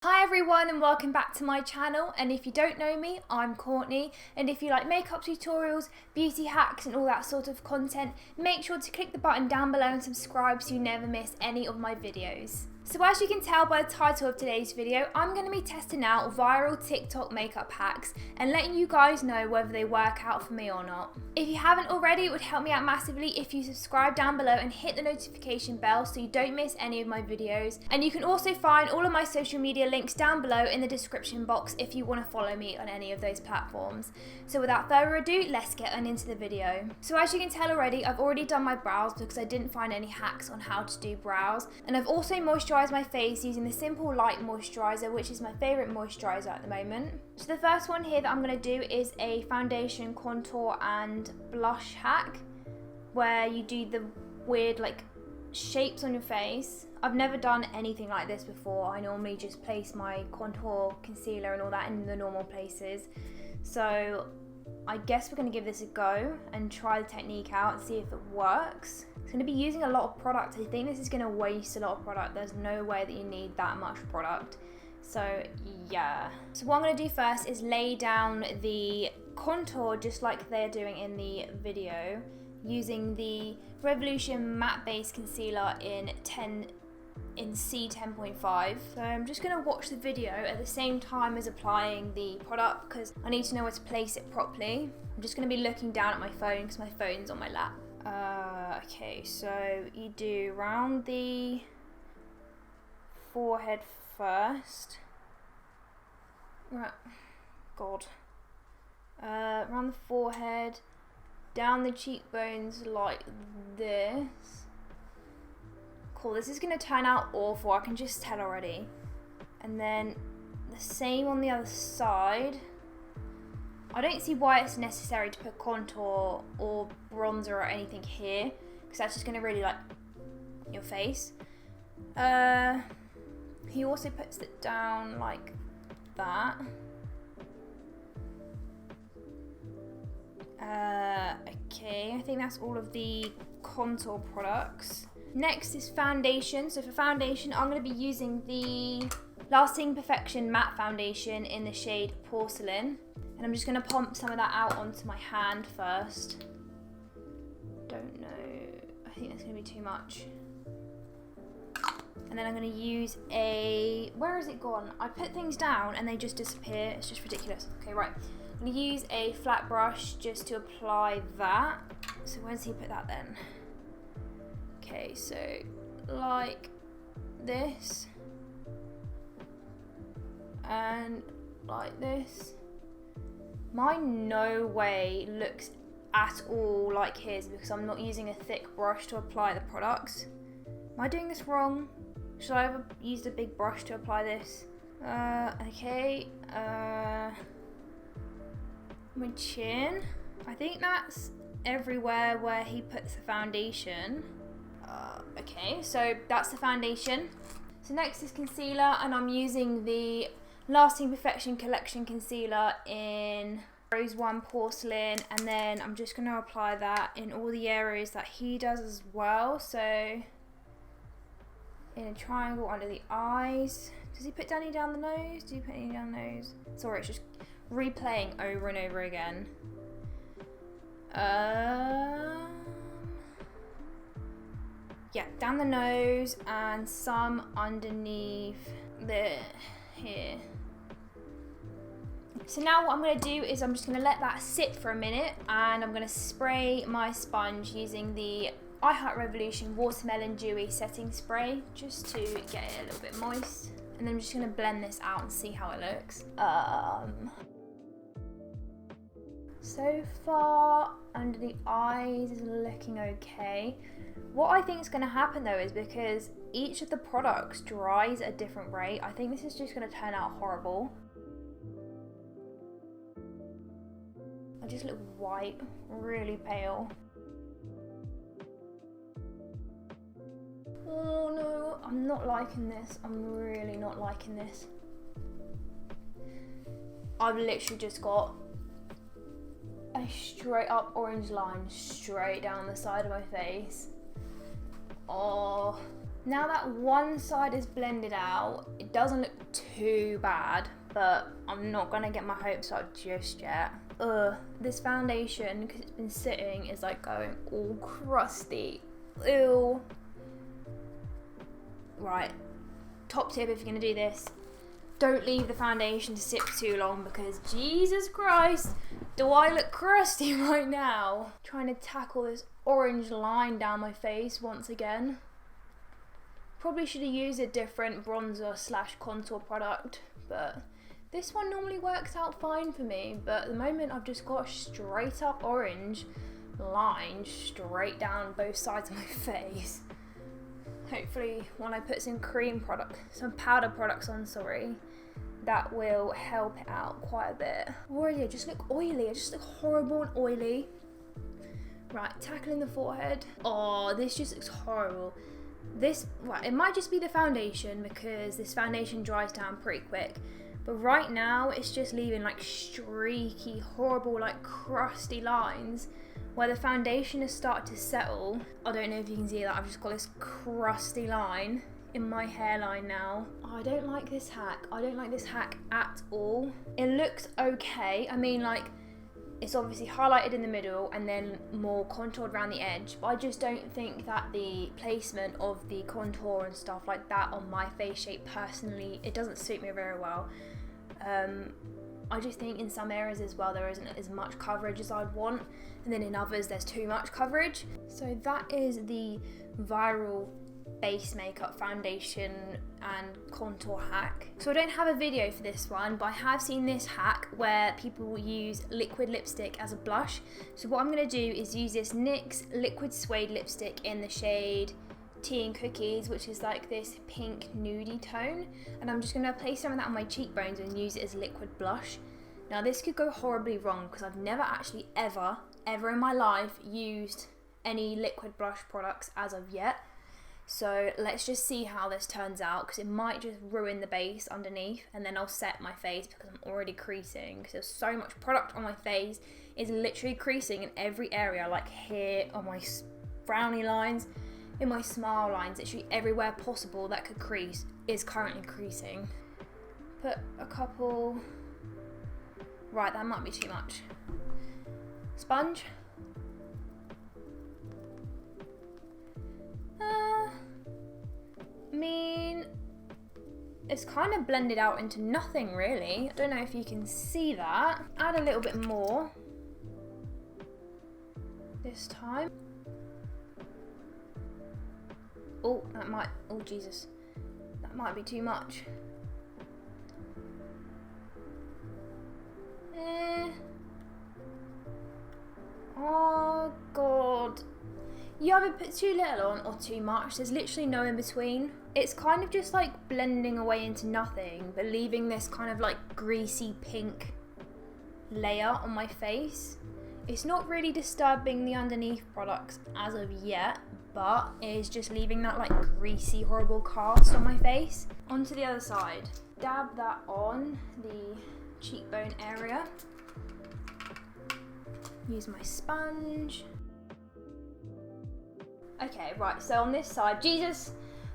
Hi everyone and welcome back to my channel, and if you don't know me, I'm Courtney, and if you like makeup tutorials, beauty hacks and all that sort of content, make sure to click the button down below and subscribe so you never miss any of my videos. So as you can tell by the title of today's video, I'm going to be testing out viral TikTok makeup hacks and letting you guys know whether they work out for me or not. If you haven't already, it would help me out massively if you subscribe down below and hit the notification bell so you don't miss any of my videos. And you can also find all of my social media links down below in the description box if you want to follow me on any of those platforms. So without further ado, let's get on into the video. So as you can tell already, I've already done my brows because I didn't find any hacks on how to do brows, and I've also moisturised my face using the Simple Light moisturiser, which is my favourite moisturiser at the moment. So the first one here that I'm going to do is a foundation, contour and blush hack where you do the weird shapes on your face. I've never done anything like this before. I normally just place my contour, concealer and all that in the normal places. So I guess we're going to give this a go and try the technique out and see if it works. It's going to be using a lot of product. I think this is going to waste a lot of product. There's no way that you need that much product. So yeah. So what I'm going to do first is lay down the contour just like they're doing in the video, using the Revolution Matte Base Concealer in C10.5. So I'm just going to watch the video at the same time as applying the product because I need to know where to place it properly. I'm just going to be looking down at my phone because my phone's on my lap. Okay, so you do round the forehead first. Right, God. Round the forehead, down the cheekbones like this. Cool, this is going to turn out awful, I can just tell already. And then the same on the other side. I don't see why it's necessary to put contour or bronzer or anything here, because that's just going to really your face. He also puts it down like that. Okay, I think that's all of the contour products. Next is foundation. So for foundation, I'm going to be using the Lasting Perfection Matte Foundation in the shade Porcelain. And I'm just going to pump some of that out onto my hand first. Don't know, I think that's going to be too much. And then I'm going to use where has it gone? I put things down and they just disappear. It's just ridiculous. Okay, right. I'm going to use a flat brush just to apply that. So where does he put that then? Okay, so like this. And like this. Mine no way looks at all like his because I'm not using a thick brush to apply the products. Am I doing this wrong? Should I have used a big brush to apply this? Okay. My chin. I think that's everywhere where he puts the foundation. Okay, so that's the foundation. So next is concealer, and I'm using the Lasting Perfection Collection Concealer in Rose 1 Porcelain, and then I'm just going to apply that in all the areas that he does as well. So in a triangle under the eyes. Does he put any down the nose? Do you put any down the nose? Sorry, it's just replaying over and over again. Yeah, down the nose and some underneath here. So now what I'm going to do is I'm just going to let that sit for a minute, and I'm going to spray my sponge using the I Heart Revolution Watermelon Dewy Setting Spray just to get it a little bit moist. And then I'm just going to blend this out and see how it looks. So far, under the eyes is looking okay. What I think is going to happen though is because each of the products dries at a different rate, I think this is just going to turn out horrible. I just look white, really pale. Oh no, I'm not liking this. I'm really not liking this. I've literally just got a straight up orange line straight down the side of my face. Oh, Now that one side is blended out, it doesn't look too bad, but I'm not gonna get my hopes up just yet. This foundation, because it's been sitting, is like going all crusty. Ew. Right, top tip if you're gonna do this, don't leave the foundation to sit for too long, because Jesus Christ, do I look crusty right now. Trying to tackle this orange line down my face once again. Probably should have used a different bronzer slash contour product, but this one normally works out fine for me. But at the moment I've just got a straight up orange line straight down both sides of my face. Hopefully when I put some powder products on, that will help it out quite a bit. Already I just look oily, I just look horrible and oily. Right, tackling the forehead. Oh, this just looks horrible. Right, it might just be the foundation, because this foundation dries down pretty quick. But right now, it's just leaving like streaky, horrible, like crusty lines where the foundation has started to settle. I don't know if you can see that, I've just got this crusty line in my hairline now. Oh, I don't like this hack. I don't like this hack at all. It looks okay. I mean, like, it's obviously highlighted in the middle and then more contoured around the edge, but I just don't think that the placement of the contour and stuff like that on my face shape personally, it doesn't suit me very well. I just think in some areas as well there isn't as much coverage as I'd want, and then in others there's too much coverage. So that is the viral base makeup foundation and contour hack. So I don't have a video for this one, but I have seen this hack where people will use liquid lipstick as a blush. So what I'm going to do is use this NYX liquid suede lipstick in the shade Tea and Cookies, which is like this pink nudie tone, and I'm just going to place some of that on my cheekbones and use it as liquid blush. Now this could go horribly wrong, because I've never actually ever in my life used any liquid blush products as of yet. So let's just see how this turns out, because it might just ruin the base underneath, and then I'll set my face because I'm already creasing, because there's so much product on my face. It's literally creasing in every area, like here on my frowny lines, in my smile lines, literally everywhere possible that could crease is currently creasing. Put a couple, right, that might be too much. Sponge. I mean, it's kind of blended out into nothing really. I don't know if you can see that. Add a little bit more this time. Oh, oh Jesus, that might be too much. Oh God. You either put too little on or too much. There's literally no in between. It's kind of just like blending away into nothing, but leaving this kind of like greasy pink layer on my face. It's not really disturbing the underneath products as of yet, but it is just leaving that like greasy, horrible cast on my face. Onto the other side. Dab that on the cheekbone area. Use my sponge. Okay, right, so on this side, Jesus,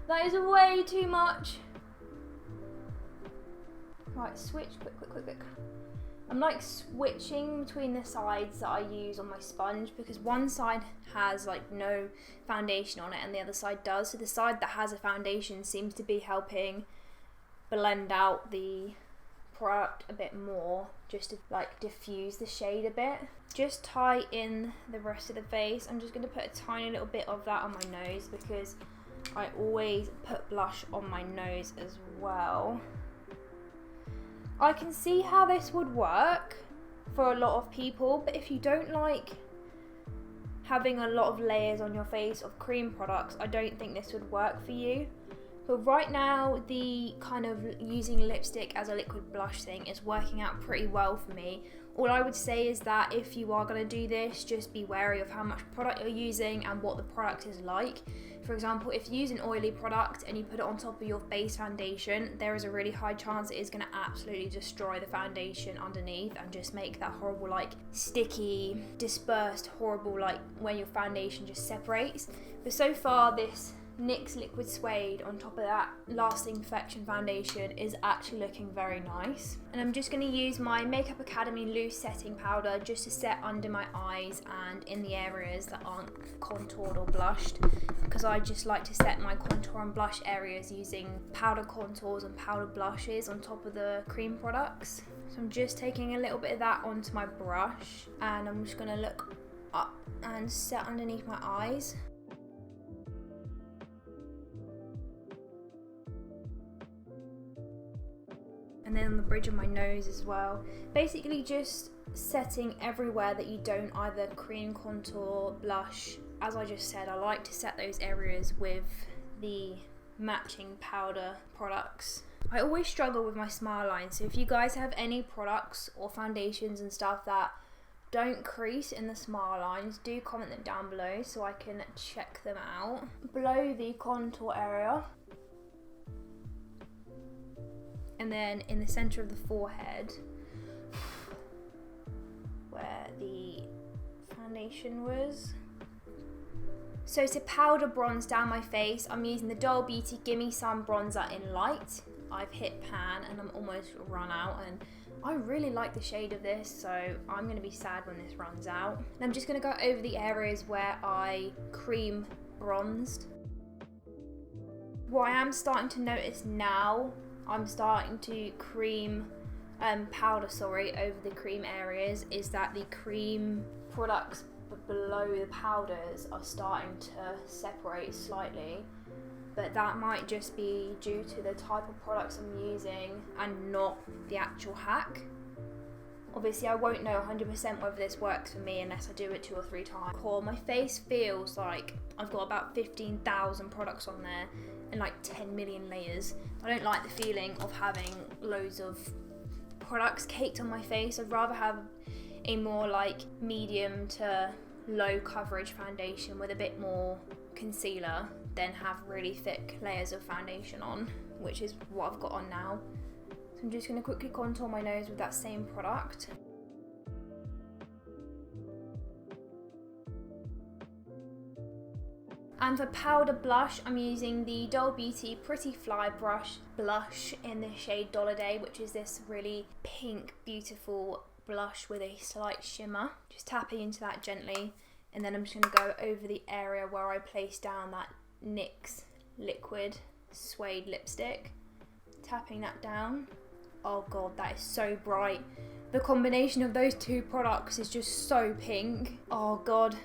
that is way too much. Right, switch, quick. I'm like switching between the sides that I use on my sponge, because one side has like no foundation on it and the other side does. So the side that has a foundation seems to be helping blend out the product a bit more, just to like diffuse the shade a bit. Just tie in the rest of the face. I'm just going to put a tiny little bit of that on my nose, because I always put blush on my nose as well. I can see how this would work for a lot of people, but if you don't like having a lot of layers on your face of cream products, I don't think this would work for you. But right now, the kind of using lipstick as a liquid blush thing is working out pretty well for me. All I would say is that if you are going to do this, just be wary of how much product you're using and what the product is like. For example, if you use an oily product and you put it on top of your base foundation, there is a really high chance it is going to absolutely destroy the foundation underneath and just make that horrible, like, sticky, dispersed, horrible, like, when your foundation just separates. But so far, this NYX Liquid Suede on top of that Lasting Perfection foundation is actually looking very nice. And I'm just going to use my Makeup Academy loose setting powder just to set under my eyes and in the areas that aren't contoured or blushed, because I just like to set my contour and blush areas using powder contours and powder blushes on top of the cream products. So I'm just taking a little bit of that onto my brush, and I'm just going to look up and set underneath my eyes. And then on the bridge of my nose as well. Basically just setting everywhere that you don't either cream, contour, blush. As I just said, I like to set those areas with the matching powder products. I always struggle with my smile line, so if you guys have any products or foundations and stuff that don't crease in the smile lines, do comment them down below so I can check them out. Below the contour area, and then in the center of the forehead where the foundation was. So to powder bronze down my face, I'm using the Doll Beauty Gimme Some Bronzer in Light. I've hit pan and I'm almost run out, and I really like the shade of this, so I'm going to be sad when this runs out. And I'm just going to go over the areas where I cream bronzed. What I am starting to notice now, I'm starting to cream powder over the cream areas, is that the cream products below the powders are starting to separate slightly, but that might just be due to the type of products I'm using and not the actual hack. Obviously I won't know 100% whether this works for me unless I do it 2 or 3 times. My face feels like I've got about 15,000 products on there and like 10 million layers. I don't like the feeling of having loads of products caked on my face. I'd rather have a more like medium to low coverage foundation with a bit more concealer than have really thick layers of foundation on, which is what I've got on now. So I'm just going to quickly contour my nose with that same product. And for powder blush, I'm using the Doll Beauty Pretty Fly blush in the shade Dolliday, which is this really pink, beautiful blush with a slight shimmer. Just tapping into that gently, and then I'm just going to go over the area where I placed down that NYX Liquid Suede lipstick. Tapping that down. Oh god, that is so bright. The combination of those 2 products is just so pink. Oh god.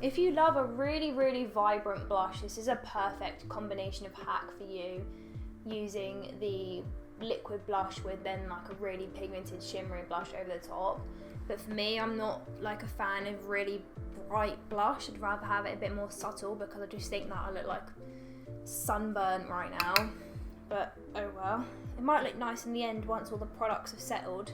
If you love a really, really vibrant blush, this is a perfect combination of hack for you, using the liquid blush with then like a really pigmented shimmery blush over the top. But for me, I'm not like a fan of really bright blush. I'd rather have it a bit more subtle because I just think that I look like sunburnt right now. But oh well. It might look nice in the end once all the products have settled,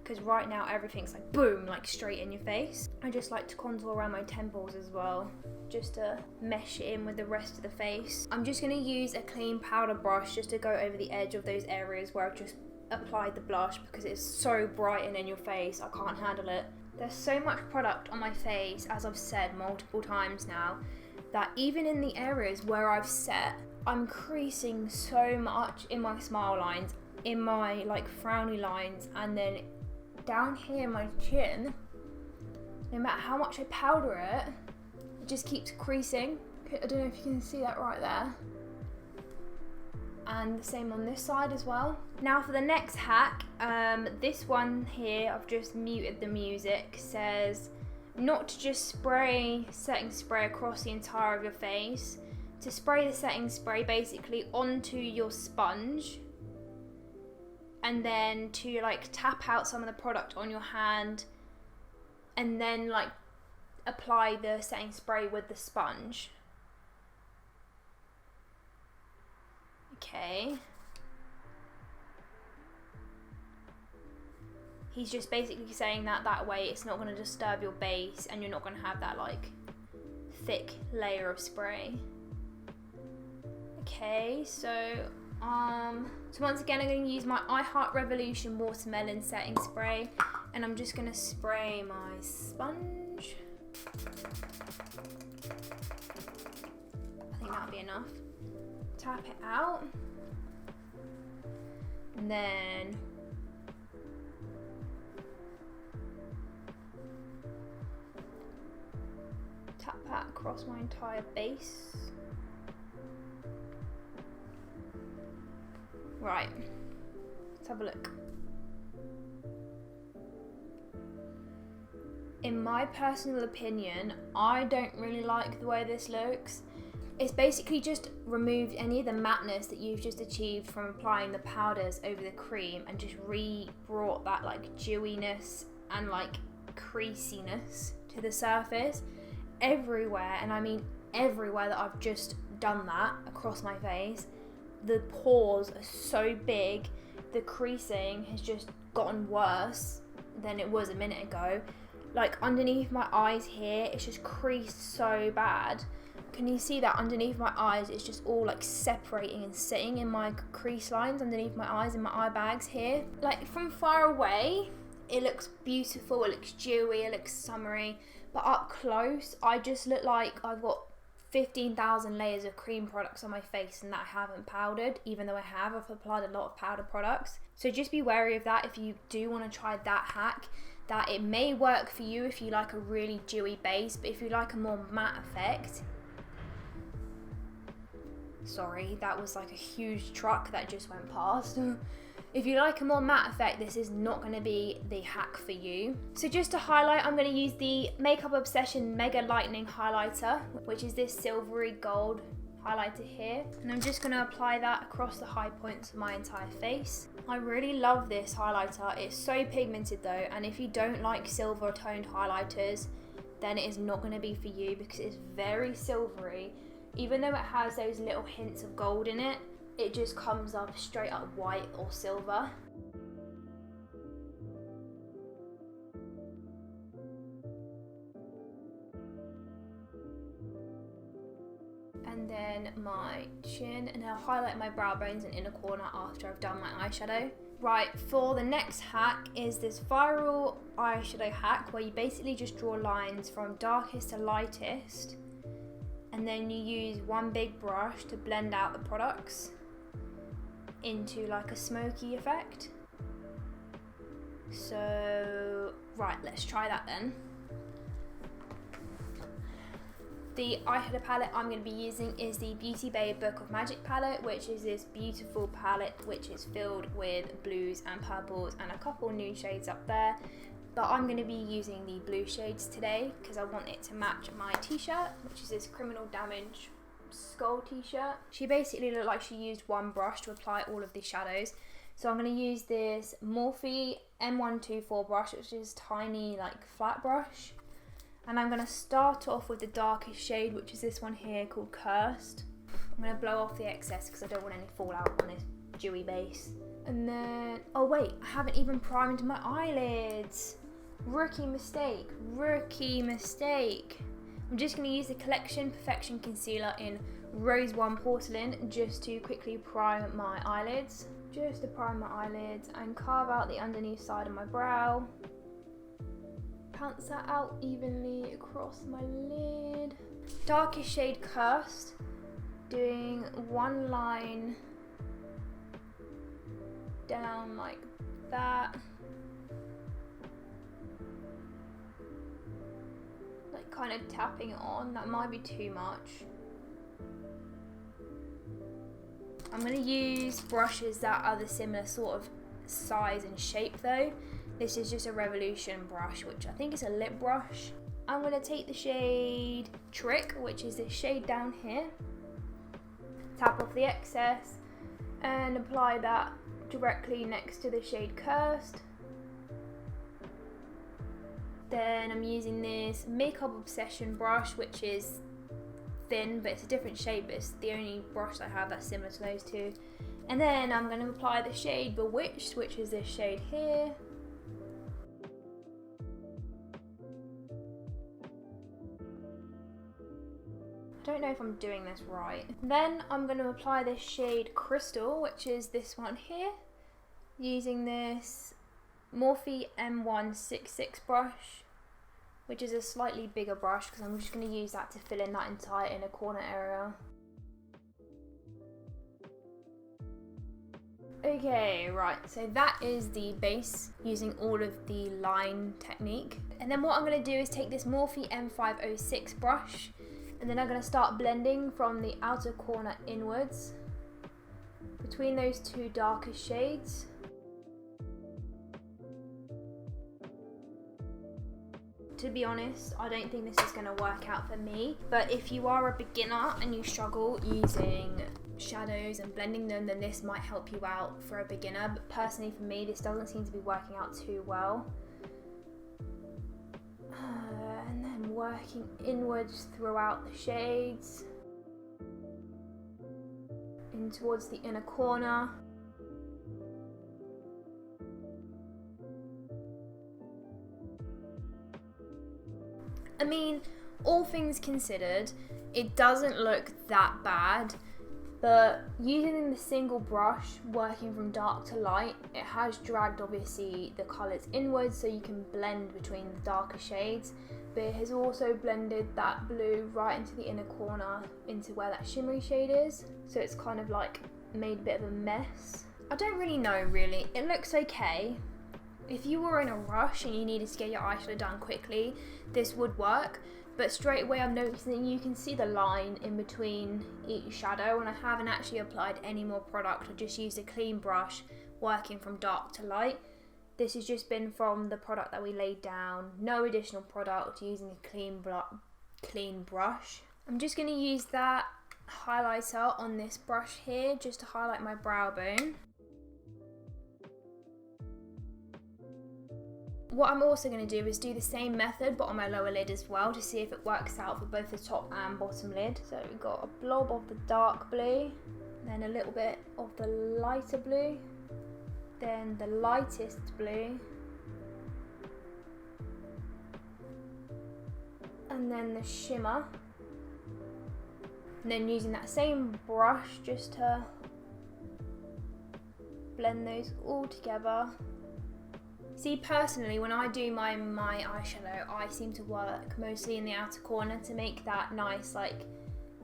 because right now everything's like boom, like straight in your face. I just like to contour around my temples as well, just to mesh it in with the rest of the face. I'm just going to use a clean powder brush just to go over the edge of those areas where I've just applied the blush, because it's so bright and in your face, I can't handle it. There's so much product on my face, as I've said multiple times now, that even in the areas where I've set, I'm creasing so much in my smile lines, in my like frowny lines, and then down here in my chin. No matter how much I powder it, it just keeps creasing. I don't know if you can see that right there. And the same on this side as well. Now for the next hack, this one here, I've just muted the music, says not to just spray setting spray across the entire of your face, to spray the setting spray basically onto your sponge, and then to like tap out some of the product on your hand, and then like apply the setting spray with the sponge. Okay. He's just basically saying that way it's not going to disturb your base and you're not going to have that like thick layer of spray. Okay, so once again I'm going to use my I Heart Revolution Watermelon Setting Spray, and I'm just going to spray my sponge. I think think that'll be enough. Tap it out. And then tap that across my entire base. Right, let's have a look. In my personal opinion, I don't really like the way this looks. It's basically just removed any of the matteness that you've just achieved from applying the powders over the cream and just re-brought that like dewiness and like creasiness to the surface everywhere, and I mean everywhere that I've just done that across my face. The pores are so big, the creasing has just gotten worse than it was a minute ago. Like underneath my eyes here, it's just creased so bad. Can you see that underneath my eyes? It's just all like separating and sitting in my crease lines underneath my eyes and my eye bags here. Like from far away, it looks beautiful, it looks dewy, it looks summery. But up close, I just look like I've got 15,000 layers of cream products on my face and that I haven't powdered, even though I've applied a lot of powder products. So just be wary of that if you do want to try that hack, that it may work for you if you like a really dewy base, but if you like a more matte effect, sorry, that was like a huge truck that just went past. If you like a more matte effect, this is not going to be the hack for you. So just to highlight, I'm going to use the Makeup Obsession Mega Lightening Highlighter, which is this silvery gold highlighter here. And I'm just going to apply that across the high points of my entire face. I really love this highlighter. It's so pigmented though, and if you don't like silver toned highlighters, then it is not going to be for you because it's very silvery. Even though it has those little hints of gold in it, it just comes up straight up white or silver. And then my chin, and I'll highlight my brow bones and inner corner after I've done my eyeshadow. Right, for the next hack is this viral eyeshadow hack where you basically just draw lines from darkest to lightest, and then you use one big brush to blend out the products into like a smoky effect. So, right, let's try that then. The eyeshadow palette I'm going to be using is the Beauty Bay Book of Magic palette, which is this beautiful palette which is filled with blues and purples and a couple nude shades up there. But I'm going to be using the blue shades today because I want it to match my t-shirt, which is this Criminal Damage skull t-shirt. She basically looked like she used one brush to apply all of the shadows. So I'm going to use this Morphe M124 brush, which is tiny like flat brush. And I'm going to start off with the darkest shade, which is this one here called Cursed. I'm going to blow off the excess because I don't want any fallout on this dewy base. And then, oh wait, I haven't even primed my eyelids. Rookie mistake, rookie mistake. I'm just going to use the Collection Perfection Concealer in Rose 1 Porcelain just to quickly prime my eyelids. Just to prime my eyelids and carve out the underneath side of my brow. Pants that out evenly across my lid. Darkest shade Cursed. Doing one line down like that. Like kind of tapping it on. That might be too much. I'm going to use brushes that are the similar sort of size and shape though. This is just a Revolution brush, which I think is a lip brush. I'm going to take the shade Trick, which is this shade down here. Tap off the excess and apply that directly next to the shade Cursed. Then I'm using this Makeup Obsession brush, which is thin, but it's a different shape. It's the only brush I have that's similar to those two. And then I'm going to apply the shade Bewitched, which is this shade here. I don't know if I'm doing this right. Then I'm going to apply this shade Crystal, which is this one here, using this Morphe M166 brush, which is a slightly bigger brush because I'm just going to use that to fill in that entire inner corner area. Okay, right, so that is the base using all of the line technique. And then what I'm going to do is take this Morphe M506 brush, and then I'm going to start blending from the outer corner inwards between those two darker shades. To be honest, I don't think this is going to work out for me, but if you are a beginner and you struggle using shadows and blending them, then this might help you out for a beginner. But personally for me, this doesn't seem to be working out too well. And then working inwards throughout the shades, in towards the inner corner. I mean, all things considered, it doesn't look that bad, but using the single brush, working from dark to light, it has dragged obviously the colours inwards so you can blend between the darker shades, but it has also blended that blue right into the inner corner, into where that shimmery shade is, so it's kind of like made a bit of a mess. I don't really know really, it looks okay. If you were in a rush and you needed to get your eyeshadow done quickly, this would work, but straight away I'm noticing you can see the line in between each shadow, and I haven't actually applied any more product. I just used a clean brush working from dark to light. This has just been from the product that we laid down, no additional product, using a clean brush. I'm just going to use that highlighter on this brush here just to highlight my brow bone. What I'm also going to do is do the same method but on my lower lid as well, to see if it works out for both the top and bottom lid. So we've got a blob of the dark blue, then a little bit of the lighter blue, then the lightest blue, and then the shimmer. And then using that same brush just to blend those all together. See, personally, when I do my eyeshadow, I seem to work mostly in the outer corner to make that nice, like,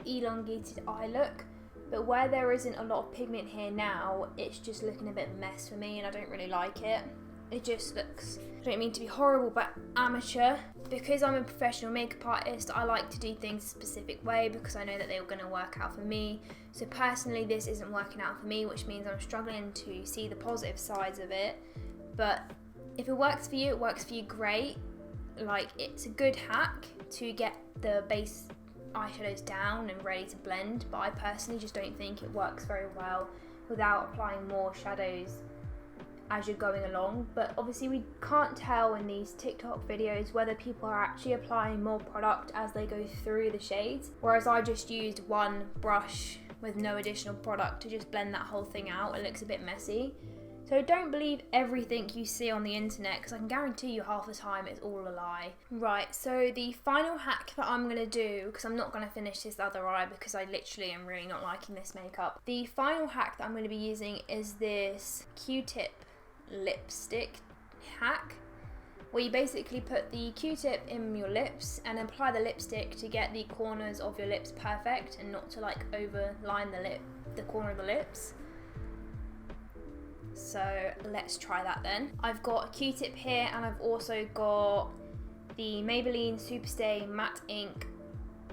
elongated eye look. But where there isn't a lot of pigment here now, it's just looking a bit of a mess for me, and I don't really like it. It just looks, I don't mean to be horrible, but amateur. Because I'm a professional makeup artist, I like to do things a specific way because I know that they're going to work out for me. So personally, this isn't working out for me, which means I'm struggling to see the positive sides of it. But if it works for you, it works for you, great. Like, it's a good hack to get the base eyeshadows down and ready to blend, but I personally just don't think it works very well without applying more shadows as you're going along. But obviously we can't tell in these TikTok videos whether people are actually applying more product as they go through the shades, whereas I just used one brush with no additional product to just blend that whole thing out. It looks a bit messy. So don't believe everything you see on the internet, because I can guarantee you half the time it's all a lie. Right, so the final hack that I'm going to do, because I'm not going to finish this other eye because I literally am really not liking this makeup. The final hack that I'm going to be using is this Q-tip lipstick hack, where you basically put the Q-tip in your lips and apply the lipstick to get the corners of your lips perfect and not to like overline the corner of the lips. So let's try that then. I've got a Q-tip here, and I've also got the Maybelline Superstay Matte Ink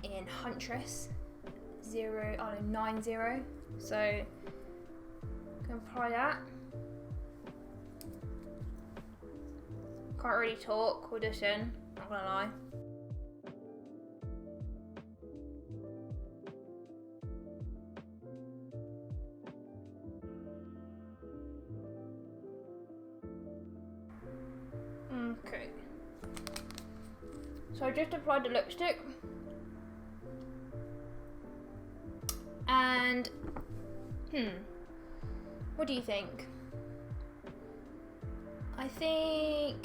in Huntress 90. So I'm gonna apply that. Can't really talk, audition, not gonna lie. Okay, so I just applied the lipstick, and what do you think? I think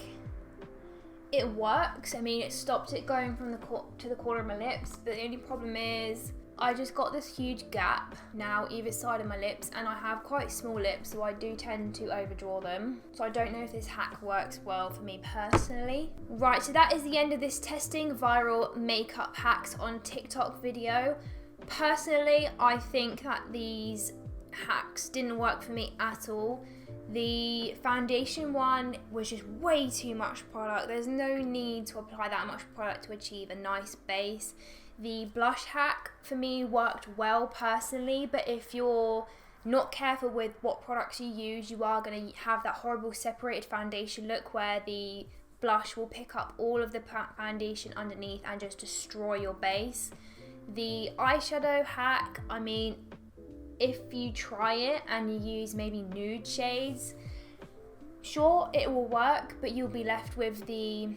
it works. I mean, it stopped it going from to the corner of my lips, but the only problem is I just got this huge gap now either side of my lips, and I have quite small lips, so I do tend to overdraw them. So I don't know if this hack works well for me personally. Right, so that is the end of this testing viral makeup hacks on TikTok video. Personally, I think that these hacks didn't work for me at all. The foundation one was just way too much product. There's no need to apply that much product to achieve a nice base. The blush hack for me worked well personally, but if you're not careful with what products you use, you are going to have that horrible separated foundation look where the blush will pick up all of the foundation underneath and just destroy your base. The eyeshadow hack, I mean, if you try it and you use maybe nude shades, sure, it will work, but you'll be left with the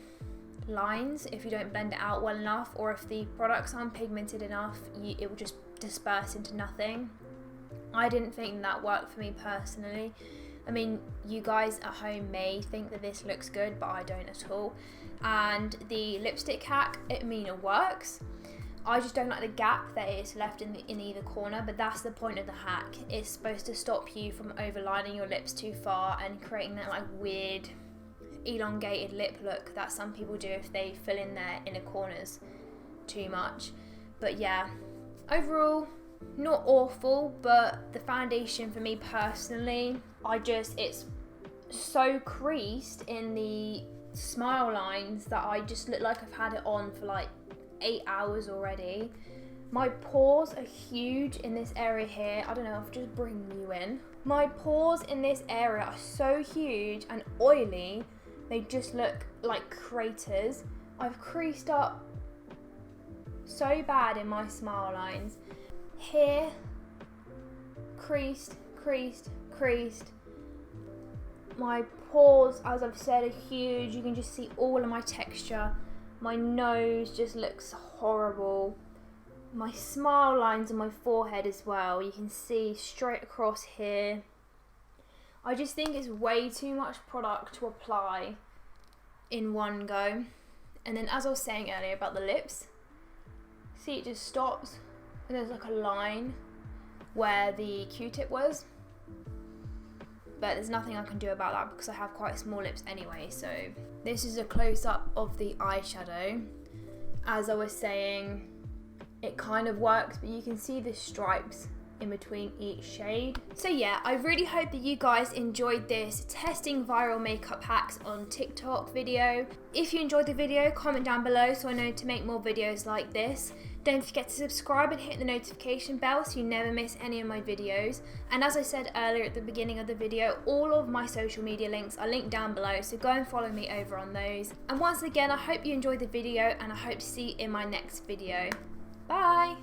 lines if you don't blend it out well enough, or if the products aren't pigmented enough, it will just disperse into nothing. I didn't think that worked for me personally. I mean, you guys at home may think that this looks good, but I don't at all. And the lipstick hack, it works. I just don't like the gap that is left in either corner, but that's the point of the hack. It's supposed to stop you from overlining your lips too far and creating that like weird elongated lip look that some people do if they fill in their inner corners too much. But yeah, overall, not awful, but the foundation for me personally, it's so creased in the smile lines that I just look like I've had it on for like 8 hours already. My pores are huge in this area here. I don't know, I'll just bring you in. My pores in this area are so huge and oily, they just look like craters. I've creased up so bad in my smile lines. Here, creased, creased, creased. My pores, as I've said, are huge. You can just see all of my texture. My nose just looks horrible. My smile lines on my forehead as well, you can see straight across here. I just think it's way too much product to apply in one go. And then, as I was saying earlier about the lips, see, it just stops and there's like a line where the Q-tip was. But there's nothing I can do about that because I have quite small lips anyway. So this is a close-up of the eyeshadow. As I was saying, it kind of works, but you can see the stripes in between each shade. So yeah, I really hope that you guys enjoyed this testing viral makeup hacks on TikTok video. If you enjoyed the video, comment down below so I know to make more videos like this. Don't forget to subscribe and hit the notification bell so you never miss any of my videos. And as I said earlier at the beginning of the video, all of my social media links are linked down below, so go and follow me over on those. And once again, I hope you enjoyed the video and I hope to see you in my next video. Bye!